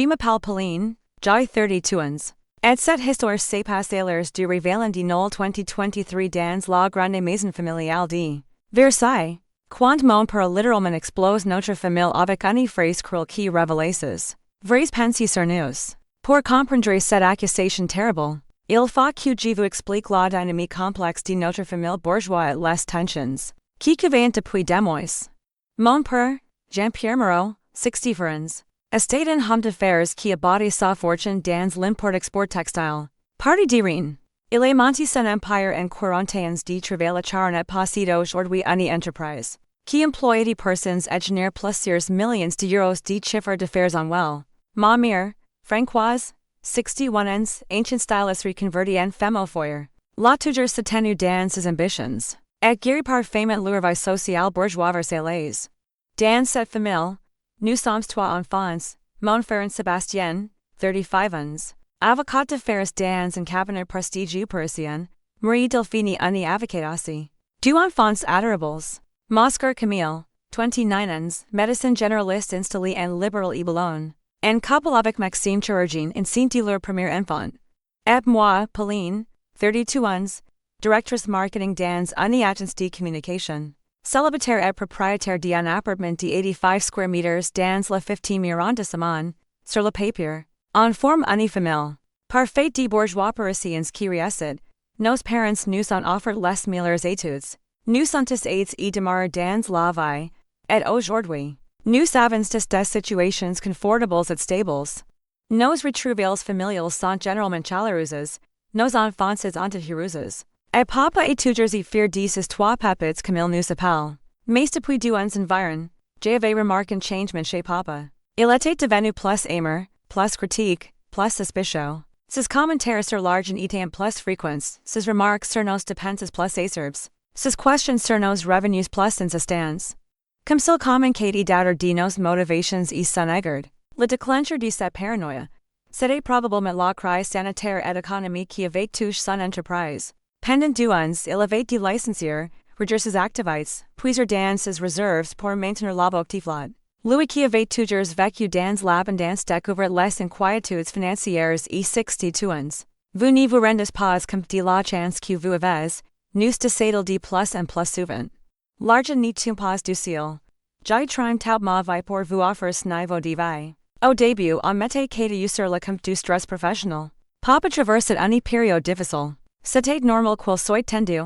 m'appelle Pauline, j'ai 32 ans. Et cette histoire s'est passée l'heure du réveillon de Noël 2023 dans la grande maison familiale de Versailles. Quand mon père littéralement explose notre famille avec une phrase cruelle qui révèle vraies pensées sur nous. Pour comprendre cette accusation terrible, il faut que je vous explique la dynamique complexe de notre famille bourgeoise et les tensions qui couvent depuis des mois. Mon père, Jean-Pierre Moreau, 64 ans, était un homme d'affaires qui a bâti sa fortune dans l'import-export textile. Parti de rien. Il a monté son empire en 40 ans de travail acharné possède aujourd'hui une entreprise qui emploie des personnes et génère plusieurs millions d'euros de chiffre d'affaires annuel. Ma mère, Françoise, 61 ans, ancient styliste reconvertie en femme au foyer. La toujours soutenue dans ses ambitions. Et guérie parfaitement leur vie sociale bourgeoise versaillaise. Dans cette famille, nous sommes trois enfants, mon frère Sébastien, 35 ans, avocat d'affaires dans un cabinet prestigieux parisien, Marie Delphine une avocate aussi. Deux enfants adorables. Moscar Camille, 29 ans, médecin généraliste installé en libéral et Boulogne. En couple avec Maxime Chirurgien enceinte de leur premier enfant. Et moi, Pauline, 32 ans, directrice marketing dans une agence de communication. Célibataire et propriétaire d'un appartement de 85 square meters dans le 15e arrondissement, sur le papier. En forme une famille. Parfait de bourgeois parisiens qui réussissent. Nos parents nous ont offert les meilleures études. Nous sommes aides et demeurent dans la vie. Et aujourd'hui, nous avons des situations confortables et stables. Nos retrouvailles familiales sont généralement chaleureuses. Nos enfants sont heureux. Et papa est toujours fier de ses trois papiers comme il nous appelle. Mais depuis 2 ans environ, j'avais remarqué un changement chez papa. Il était devenu plus amer, plus critique, plus suspicieux. Ses commentaires sur l'argent étaient plus fréquents, ses remarques sur nos dépenses plus acerbes, ses questions sur nos revenus plus insistants. Comme s'il communiquait d'autres de nos motivations et son égard, le déclencheur de cette paranoïa, c'était probablement la crise sanitaire et économique qui avait touché son entreprise. Pendant 2 ans, il avait de licencier, réduire ses activités, puiser dans ses réserves pour maintenir l'objectif. Lui qui avait toujours vécu dans l'abondance découvert les inquiétudes financières et 62 ans. Vous ne vous rendez pas compte de la chance que vous avez, nous décèdons de plus en plus souvent. L'argent n'est pas du ciel. J'ai trim tout ma vie pour vous offrir ce niveau de vie. Au début, on mettait que sur le compte du stress professionnel. Papa traversait une période difficile. C'était normal qu'il soit tendu,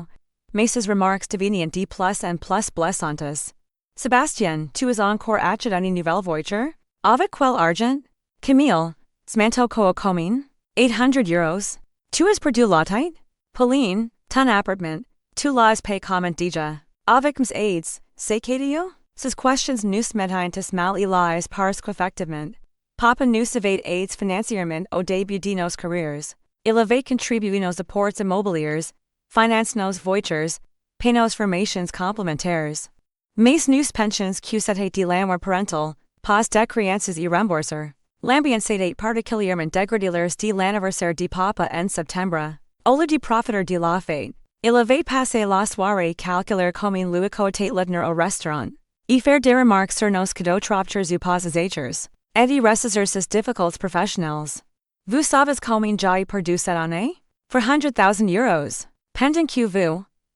mais ses remarques devenaient de plus en plus blessantes. Sébastien, tu as encore acheté une nouvelle voiture? Avec quel argent? Camille, smanto ko commune? 800 euros. Tu as perdu la tête? Pauline, ton appartement, tu l'as payé comment déjà? Avec mes aides, c'est que you? Ces questions nous mettent mal à l'aise parce qu'effectivement, papa nous avait aides financièrement au début de nos carrières. Il avait contribué nos apports immobiliers, finance nos voitures, paye nos formations complémentaires. Mais nous pensions que c'était de l'amour parental, pas de créances et rembourser. L'ambiance était particulièrement dégradée de l'anniversaire de papa en septembre. Au lieu de profiter de la fête, il avait passé la soirée calculer combien lui coûtait l'tenir au restaurant, et faire des remarques sur nos cadeaux trop chers ou pas assurés, et de ressaisir ses difficultés professionnelles. Vous savez combien j'ai perdu cette année? 400,000 euros. Pendant que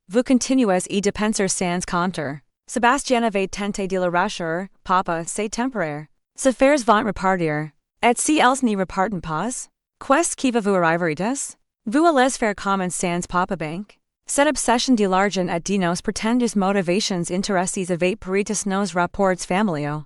vous continuez à dépenser sans compter. Sébastien avait tenté de le rassurer, papa, c'est temporaire. Ses affaires vont repartir. Et si elles ne repartent pas? Qu'est-ce qui va vous arriver? Vous allez faire comment sans papa bank? Cette obsession de l'argent et de nos prétendues motivations intéressées avait péritus nos rapports familiaux.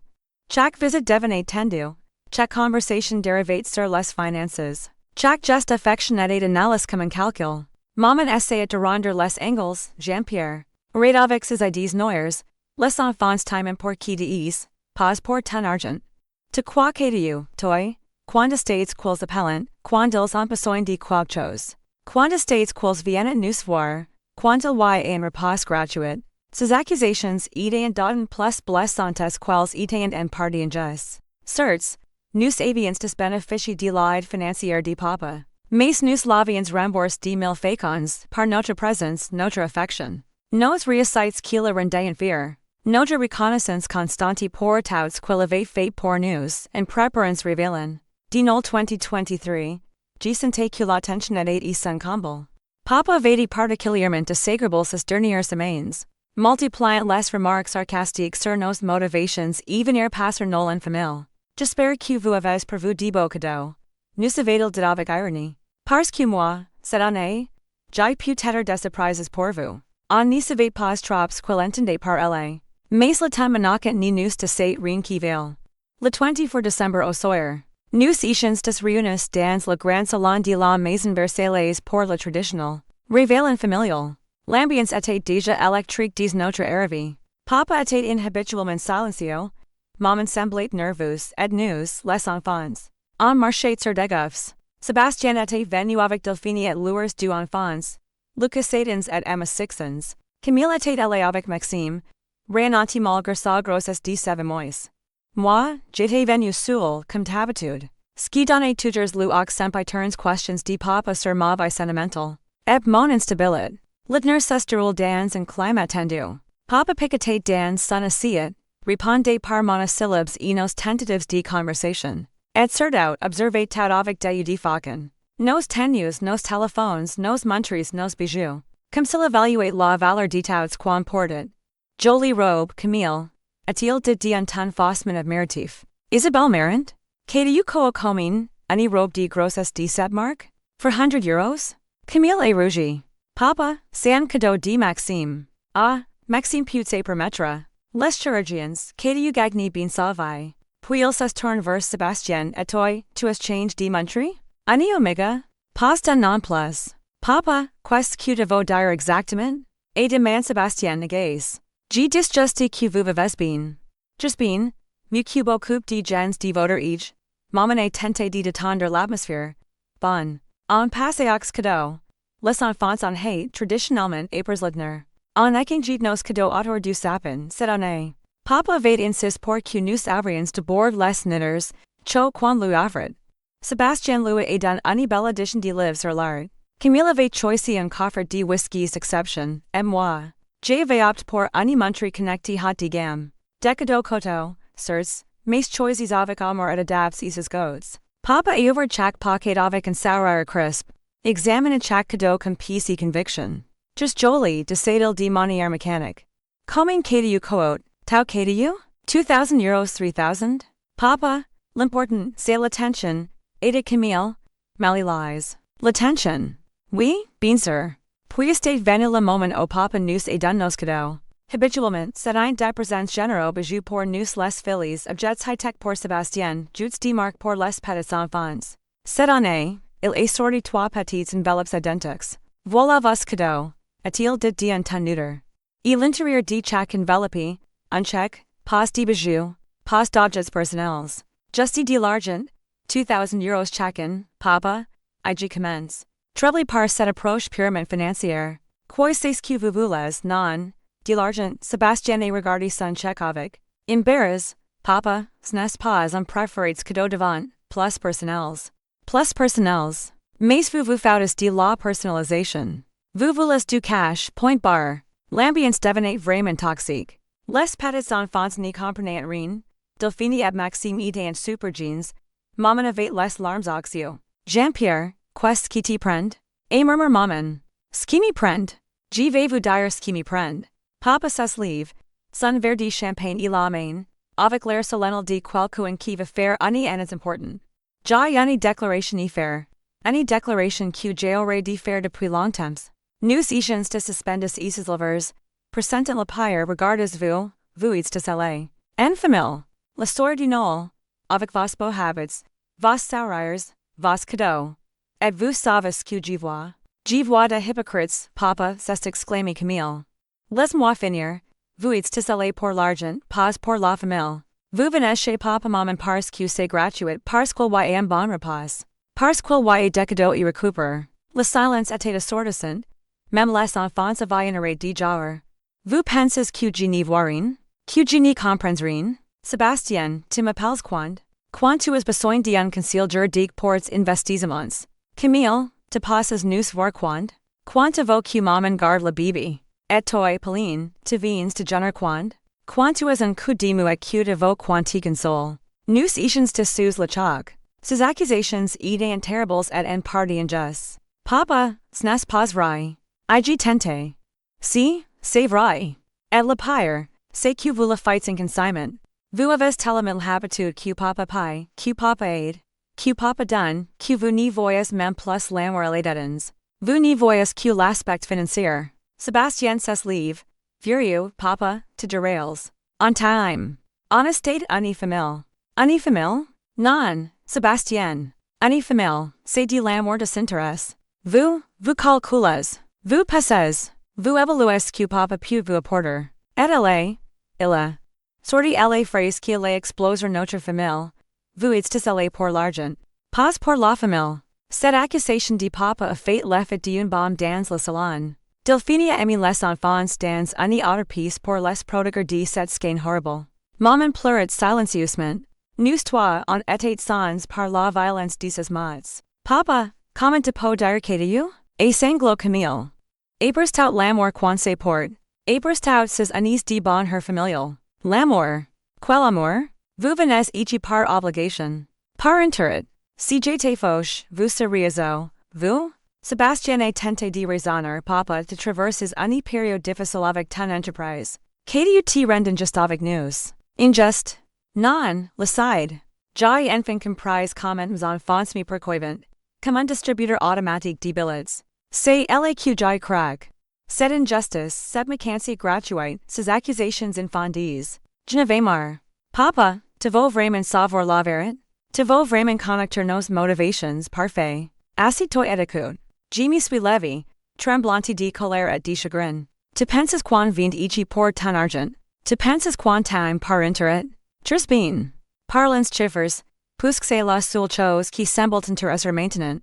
Chaque visite devenait tendue. Chaque conversation dérivait sur les finances. Chaque geste affectionné analyse comme un calcul. Maman essayait de rendre les angles, Jean-Pierre. Aurait avec ses idées noires, les enfants time pour qui de ease, pas pour ton argent. De quoi qu'êtes-vous, toi? Quand estates quels appellant, quand ils ont besoin de quelque chose. Quand estates quels viennent nous voir, quand ils voient un repas gratuit. Ces accusations étaient d'autant plus blessantes quels étaient en partie injustes. Certes, nous avions des bénéfices de l'aide financière de papa. Mais nous l'avions remboursé de 1000 féconds par notre présence, notre affection. Nos réussites qui le rendaient fier. Notre reconnaissance constante pour tout ce qu'il avait fait pour nous, en préparance révélant. Dinol 2023, Gisante cula tension at 8 isan combo. Papa vedi particulièrement désagréable ces dernières semaines. Multipliant les remarques sarcastiques sur nos motivations even passer nul en famille. J'espère que vous avez prévu de beaux cadeaux. Nous avons dit avec ironie. Parce que moi, cette année, j'ai peut-être des surprises pour vous. On ne savait pas trop qu'il entendait par elle. Mais le temps manquant ni nous de cette rien qui veille. Le 24 décembre au soir. Nous étions des réunis dans le grand salon de la maison Versailles pour le traditionnel réveillon familial. L'ambiance était déjà électrique dès notre arrivée. Papa était inhabituellement silencieux. Maman semblait nerveuse et nous, les enfants, on marchait sur des gouffres. Sébastien était venu avec Delphine et leurs deux enfants. Lucas Saidens et Emma Sixons. Camille était allé avec Maxime. Rien anti malgré sa grossesse de 7 mois. Moi, j'étais venu seul, comme d'habitude. Ski donné toujours lu aux sempiternes questions de papa sur ma vie sentimentale. Et mon instabilité. Litner susterul dans un climat tendu. Papa picotait dans son assiette, répondait par monosyllabes et nos tentatives de conversation. Et surtout, observait tout avec des yeux faucons. Nos tenues, nos téléphones, nos montres, nos bijoux. Comme s'il évaluait la valeur de tout qu'on portait. Jolie robe, Camille. A-t-il dit un ton faussement admiratif? Isabelle Marant? Qu'as-tu commis, une robe de grossesse de 7 marques? For 100 euros? Camille est rougie. Papa, c'est un cadeau de Maxime. Ah, Maxime peut se permettre. Les chirurgiens, qu'as-tu gagné bien sauvé? Puis il se tourne vers Sébastien et toi, tu as changé de montre? Ani omega? Pas de non plus. Papa, qu'est-ce que tu veux dire exactement? Et demande Sébastien négaise. J'ai dis juste que vous avez bien. Just bien, mieux que beaucoup de gens de votre âge. Maman a tenté de détendre l'atmosphère. Bon. On passe aux cadeaux. Les enfants ont hate traditionnellement épers Lidner. On échange nos cadeaux autour du sapin cette année. Papa avait insisté pour que nous avrions de bord les knitters, cho quan lui offrit. Sébastien lui a donné une belle addition de livres sur l'art. Camille avait choisi un coffre de whiskies exception, et moi, j'avais opté pour une montre connectée haut de gamme. Des cadeaux coteaux, certes, mais choisis avec amour et adaptés à ses goûts. Papa a ouvert chaque paquet avec un sourire crisp. Examine chaque cadeau comme peace et conviction. Just jolie, décide-il de manière mécanique. Combien qu'as-tu coûté? Tau qu'as-tu? 2,000 euros 3,000? Papa, l'important, c'est l'attention, et de Camille, malilise. L'attention. Oui, bien sûr. Puis estate venu le moment où papa nous a donné nos cadeaux. Habituellement, c'est un des présents généraux bijou pour nous les filles, objets high-tech pour Sébastien, jutes de marque pour les petits enfants. Cette année, il a sorti 3 petites enveloppes identiques. Voilà vos cadeaux, a-t-il dit un ton neutre. Et l'intérieur de chaque enveloppe, un chèque, pas de bijoux, pas d'objets personnels. Juste de l'argent, 2,000 euros chacun, papa, je commence. Trebly par cette approche purement financière. Quoi c'est que vous voulez, non? De l'argent, Sébastien a regardé son chèque avec. Embarras, papa, ce n'est pas un préféré cadeau devant, plus personnels. Plus personnels. Mais vous faites de la personnalisation. Vous voulez du cash, point barre. L'ambiance devenait vraiment toxique. Les petits enfants n'y comprenaient rien. Delphine et Maxime étaient en super jeans. Maman avait les larmes aux yeux. Jean-Pierre, qu'est-ce qui t'y prend? Et murmure maman. Ce qui m'y prend? Je vais vous dire ce qui m'y prend. Papa se lève, son verre de champagne et la main, avec l'air solennel de quelqu'un qui va faire une annonce importante. J'ai une déclaration à faire. Une déclaration que j'aurais dû faire depuis longtemps. Nous étions de suspendre ici livres, presentant la pierre regardez-vous, vous êtes de celle. En famille, l'histoire du Noël, avec vos beaux habits, vos sourires, vos cadeaux. Et vous savez ce que j'y vois? J'y vois des hypocrites, papa, s'est exclamé Camille. Laisse-moi finir, vous êtes de celle pour l'argent, pas pour la famille. Vous venez chez papa maman parce que c'est gratuit, parce qu'il y a un bon repas. Parce qu'il y a des cadeaux à récupérer. Le silence était assourdissant. Même les enfants avaient une arrêt de jour. Vous pensez que je n'y vois rien? Que je n'y comprends rien? Sébastien, tu m'appelles quand? Quand tu as besoin d'un conseiller de ports investissements. Camille, tu passes nous voir quand? Quand veux que maman garde le bébé? Et toi, Pauline, tu viens de jeûner quand? Quand tu as un coup de mou et que tu veux quand tu consoles. Nous étions de sous le choc. Ses accusations et terribles et en partie injustes. Papa, ce n'est pas vrai. Ig tente. Si, c'est vrai. Et le pire, c'est que vous le faites en consignment. Vous avez tellement l'habitude que papa paye, que papa aide, que papa donne, que vous n'y voyez même plus l'amour et les dédains. Vous n'y voyez que l'aspect financier. Sébastien ses livre. Furieux, papa, te derails. En time. En estate une famille. Une famille? Non, Sébastien. Une famille, c'est de l'amour de s'intéresse. Vous calculez. Vous pesez. Vous évaluez que papa peut vous apporter. Et il sorti les phrases qui les exploser notre famille. Vous êtes allé pour l'argent. Pas pour la famille. Cette accusation de papa a fait l'effet d'une bombe dans le salon. Delphine a mis les enfants dans une autre pièce pour les prodiguer de cette scène horrible. Maman pleurait silencieusement. Nous toi en était sans par la violence de ses mots. Papa, comment te peux dire que you? Et sanglo Camille. Abrastout l'amour quand se porte. Abrastout ses anis de bonheur familial. L'amour. Quel amour? Vous venez ici par obligation. Par intérêt. Si j'étais fauche, vous seriez vous? Sébastien a tenté de raisonner papa de traverser une période difficile avec ton entreprise. Que tu rend injuste avec nous? Injuste? Non, le side. J'ai enfin compris comment mes enfants me poursuivent. Comme un distributeur automatique de billets. C'est là que j'ai craque. Cette injustice, cette mécanique gratuite, ces accusations infondies. Je ne vais marre. Papa, te veux vraiment savoir la vérité? Te veux vraiment connaître nos motivations parfait? Assis-toi et écoute. Je me suis levé, tremblante de colère et de chagrin. Tu penses qu'on vient ici pour ton argent? Tu penses qu'on t'aime par intérêt? Très bien. Parlons chiffres, puisque c'est la seule chose qui semble t'intéresser maintenant.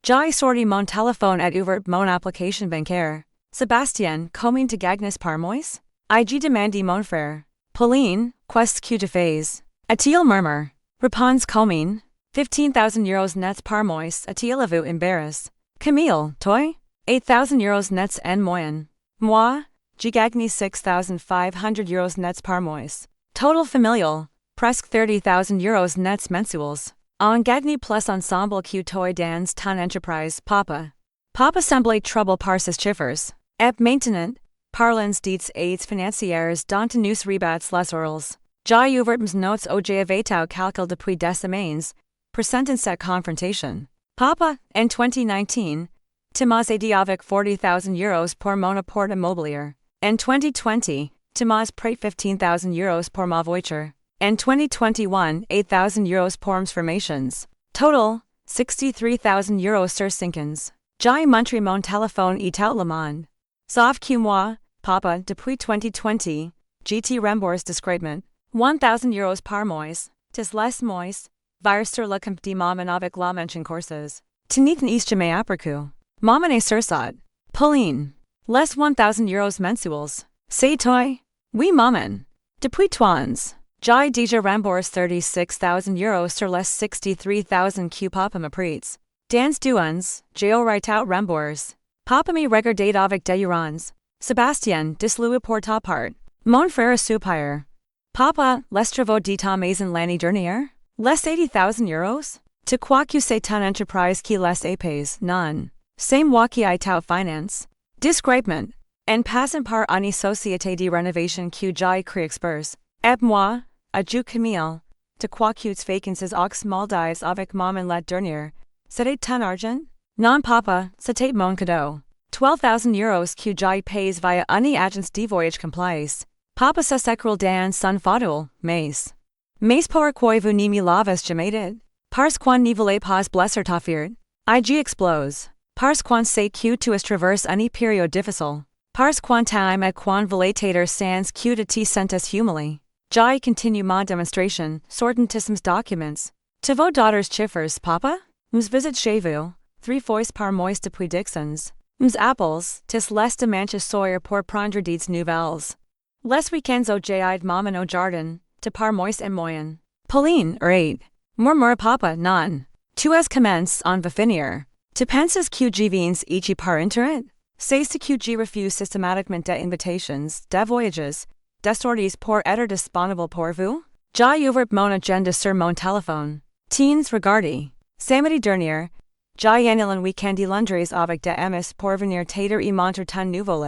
J'ai sorti mon téléphone et ouvert mon application bancaire. Sébastien, combien te gagnes par mois? J'ai demandé mon frère. Pauline, qu'est-ce que tu fais? A-t-il murmure? Réponds combien? 15,000 euros nets par mois, a-t-il vous embarrasse? Camille, toi? 8,000 euros nets en moyenne. Moi, je gagne 6,500 euros nets par mois. Total familial, presque 30,000 euros nets mensuels. On gagne plus ensemble que toi dans ton entreprise, papa. Papa semblait troublé par ces chiffres. Et maintenant, parlons des aides financières dont nous rebats les orals. J'ai ouvert mes notes au j'avais calcul depuis des semaines, presentant cette confrontation. Papa, en 2019, tu m'as aidé avec 40,000 euros pour mon apport immobilier. En 2020, tu m'as prêté 15,000 euros pour ma voiture. En 2021, 8,000 euros pour mes formations. Total, 63,000 euros sur 5 ans. J'ai montré mon téléphone et tout le monde. Sauf que moi, papa, depuis 2020, j'ai te rembourse discrètement 1,000 euros par mois, tes les mois, vers sur le compte de maman avec la mention courses. Tu n'es jamais aperçu. Maman est sur ça. Pauline, les 1,000 euros mensuels. C'est toi? Oui, maman. Depuis 3 ans, j'ai déjà remboursé 36,000 euros sur les 63,000 que papa me prête. Dans 2 ans, j'aurai tout remboursé. Papa me regardait avec délivrance. Sébastien, dis-lui pour ta part. Mon frère soupire. Papa, les travaux de ta maison l'année dernière? Les 80,000 euros? Tu crois que c'est ton entreprise qui les épais? Non. C'est moi qui ai tout finance. Discrètement. En passant par une société de rénovation que j'ai créé express. Et moi, adieu Camille. Tu crois que tu vacances aux Maldives avec maman la dernière? C'était ton argent? Non papa, c'était mon cadeau. 12,000 euros que j'ai payé via une agence de voyage complice. Papa se s'écroule dans son fauteuil, mais pourquoi vous ne me l'avez jamais dit? Parce qu'on ne voulait pas blesser ta fierté. IG explose. Parce qu'on sait que tu as traversé une période difficile. Parce qu'on t'aime et qu'on voulait t'aider sans que tu te sentes humilié. J'ai continue ma démonstration, sortant mes documents. Tu vos daughters chiffres, papa? Nous visite chez vous, 3 fois par mois depuis Dixons. Nous appels, tis les dimanches soir pour prendre des nouvelles. Les week-ends au j'ai maman au jardin, te par mois en moyen. Pauline, right. Murmure papa, non. Tu as commencé on va finir. Tu penses que je viens ici par intérêt? C'est ce que je refuse systématiquement des invitations, des voyages, des sorties pour être disponible pour vous? J'ai ouvert mon agenda sur mon téléphone. Teens regardi. Samedi dernier, j'ai annulé weekendi lundres avec des amis pour venir t'aider et monter ton nouveau.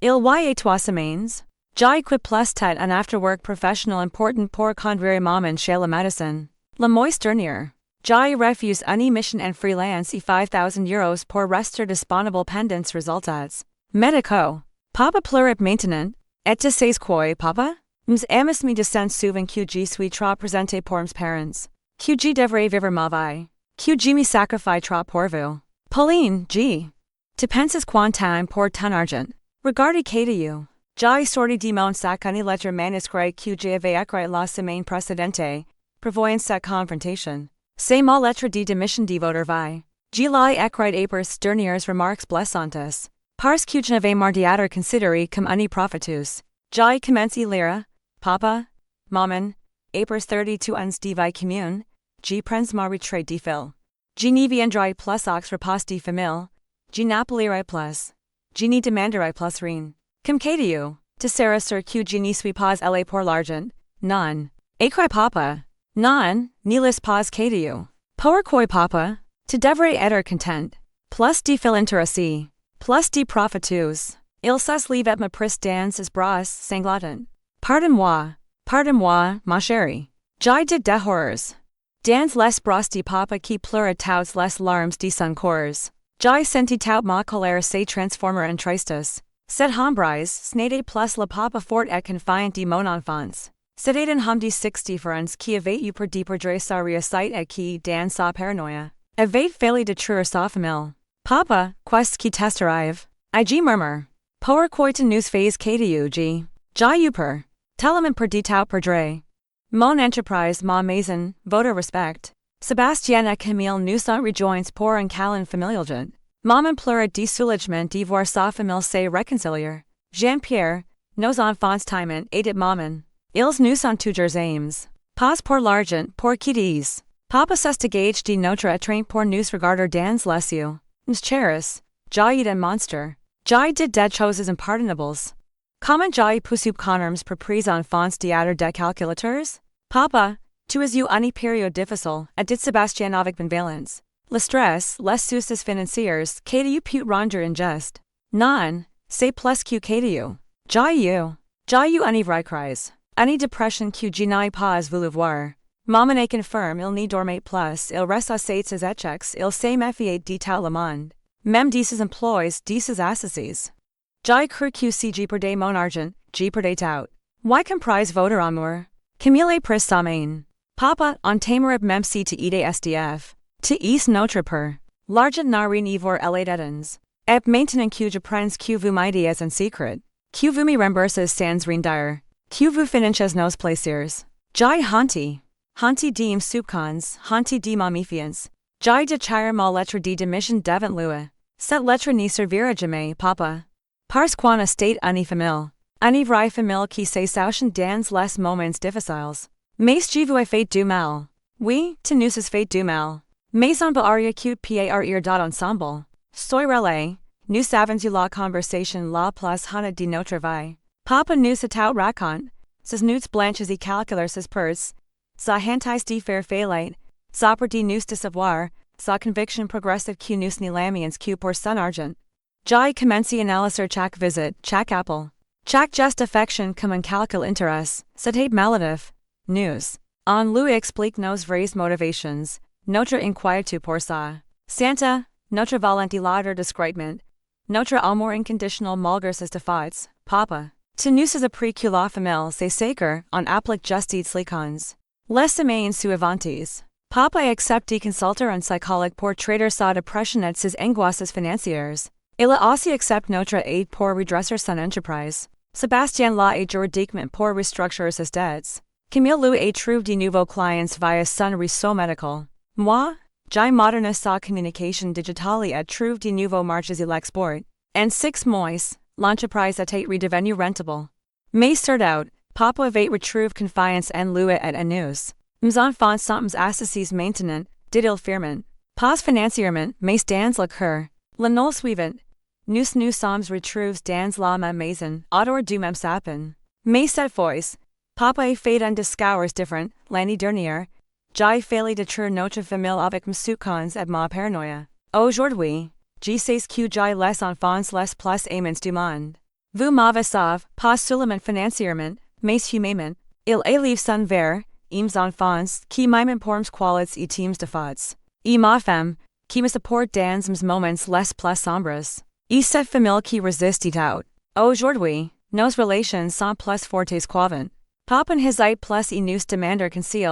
Il y a 3 semaines. J'ai quit plus tête un after-work professionnel important pour conduire maman chez la médecin. Le mois dernier, j'ai refusé une mission en freelance et 5,000 euros pour rester disponible pendant résultats médicaux. Papa pleurait maintenant, et tu sais quoi, papa? Mes amis me disent souvent que je suis trop présenté pour mes parents, que je devrais vivre ma vie, que je me sacrifie trop pour vous. Pauline, tu penses quantum pour ton argent? Regardez que tu. J'ai sorti de mon sac une lettre manuscrite que j'avais écrite la semaine précédente, prévoyant cette confrontation. C'est ma lettre de démission de votre vie. Je l'ai écrite après dernières remarques blessantes. Parce que je n'avais marre d'être considéré comme une profitus. J'ai commencé lire, papa, maman, après 32 ans de vie commune, je prends ma retraite de fil. Je ne viendrai plus aux repas de famille, je n'appellerai plus. Je ne demanderai plus rien. Comme que tu seras sûr que je ne suis pas allé pour l'argent, non. Écris papa, non, ne laisse pas que tu. Pourquoi papa, tu devrais être content. Plus de fil intéressé, plus de profitus. Il s'enlève ma prise dans ses bras sanglants. Pardonne-moi, ma chérie. J'ai dit des horreurs. Dans les bras de papa qui pleure toutes les larmes de son corps. J'ai senti toute ma colère se transformer en tristesse. Cette embrise, snade plus le papa fort et confiant de mon enfance. C'était un homme de 6 différents qui avait eu pour déperdre sa réussite et qui, dans sa paranoïa, avait failli détruire sa famille. Papa, qu'est-ce qui t'arrive? Je murmure. Pourquoi tu nous fais que tu? J'ai eu peur. Tellement pour de tout perdre. Mon entreprise, ma maison, votre respect. Sébastien et Camille nous sont rejoints pour un câlin familial. Maman pleurait de soulagement de voir sa famille se réconcilier. Jean-Pierre, nos enfants t'aiment et de maman. Ils nous sont toujours aimes. Pas pour l'argent, pour qu'ils. Papa s'estigage de notre étreinte pour nous regarder dans les yeux. Nous chérish. J'ai eu un monstre. J'ai dit des choses impardonnables. Comment j'ai pu subconnerms pour prise enfants d'être des calculateurs? Papa, tu as eu une période difficile, et dit Sébastien avec bienveillance. Le stress, les soucis financiers, que tu pu rendre injuste. Non, c'est plus que tu. J'ai eu une vraie crise. Une dépression que je n'ai pas voulu voir. Maman est confirme il ne dormait plus, il reste à ses échecs, il s'est méfié de tout le monde. Même de ses emplois, de ses associés. J'ai cru que si je perdais mon argent, je perdais tout. Why comprise votre amour? Camille est pris sa main. Papa, on t'aimerait même si tu étais SDF. Tu es notre père. L'argent n'a rien à voir avec les et maintenant que je prends que vous m'aidez en secret. Que vous me remboursez sans rien dire. Que vous financez nos plaisirs. J'ai honte de mes soupçons, honte de ma méfiance. J'ai déchiré ma lettre de démission devant lui. Cette lettre ne servira jamais, papa. Parce qu'on estate une famille. Une vraie famille qui se soutient dans les moments difficiles. Mais je vous ai fait du mal. Oui, tu nous as fait du mal. Mais on peut que par dot ensemble. Soy relais, nous savons de la conversation la plus honnête de notre vie. Papa nous a tout raconte. Ses nudes blanches et calculer ses peurs. Sa hantis de faire faillite. Sa peur de nous de savoir. Sa conviction progressive que nous ne l'amiens que pour son argent. J'ai commencé à analyser chaque visite, chaque appel. Chaque geste affection comme un calcul intéresse. C'était maladif. Nous. On lui explique nos vraies motivations. Notre inquiétude pour ça. Santa, notre volonté l'ordre discrètement. Notre amour inconditionnel malgré ses défauts, papa. Tu nous as appris que la famille c'est sacré, on applique justice les cons. Les semaines suivantes. Papa accepte de consulter un psychologue pour traiter sa dépression et ses angoisses financières. Il a aussi accepté notre aide pour redresser son entreprise. Sébastien l'a aidé juridiquement pour restructurer ses dettes. Camille lui a trouvé de nouveaux clients via son réseau médical. Moi, j'ai modernisé sa communication digitale et trouvé de nouveaux marchés à l'export. En 6 mois, l'entreprise était redevenue rentable. Mais surtout, papa avait retrouvé confiance en lui et en nous. Mes enfants sont mes associés maintenant, dit-il fièrement. Pas financièrement, mais dans le cœur. L'année suivante, nous sommes retrouvés dans la même maison, autour du même sapin. Mais cette fois, papa a fait un discours différent, l'année dernière. J'ai failli détruire notre famille avec mes soupçons et ma paranoïa. Aujourd'hui, je sais que j'ai les enfants les plus aimants du monde. Vous m'avez sauvé, pas seulement financièrement, mais humainement. Il élève son verre, mes enfants, qui m'aiment pour mes qualités et mes défauts. Et ma femme, qui me supporte dans mes moments les plus sombres. Et cette famille qui résiste tout. Aujourd'hui, nos relations sont plus fortes qu'avant. Papa hésite plus et nous demande conseil.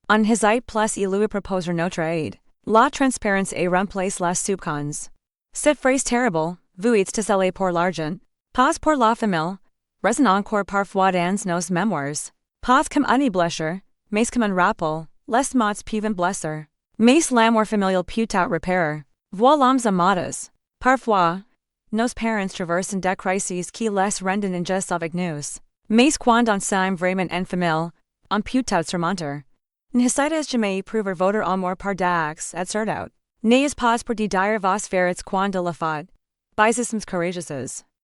On hésite plus et lui proposer notre aide. La transparence et remplace les soupçons. Cette phrase terrible, vous êtes désolé pour l'argent, pas pour la famille, résonne encore parfois dans nos mémoires. Pas comme une blessure, mais comme un rappel, les mots peuvent blesser. Mais l'amour familial peut tout repérer. Voilâmes amadas. Parfois, nos parents traversent des crises qui les rendent injustes avec nous. Mais quand on s'aime vraiment en famille, on peut tout surmonter. N'hésitez jamais prouver votre amour par d'actes absurdes. N'ayez pas peur de dire vos vérités quand il le faut. Bisous courageuses.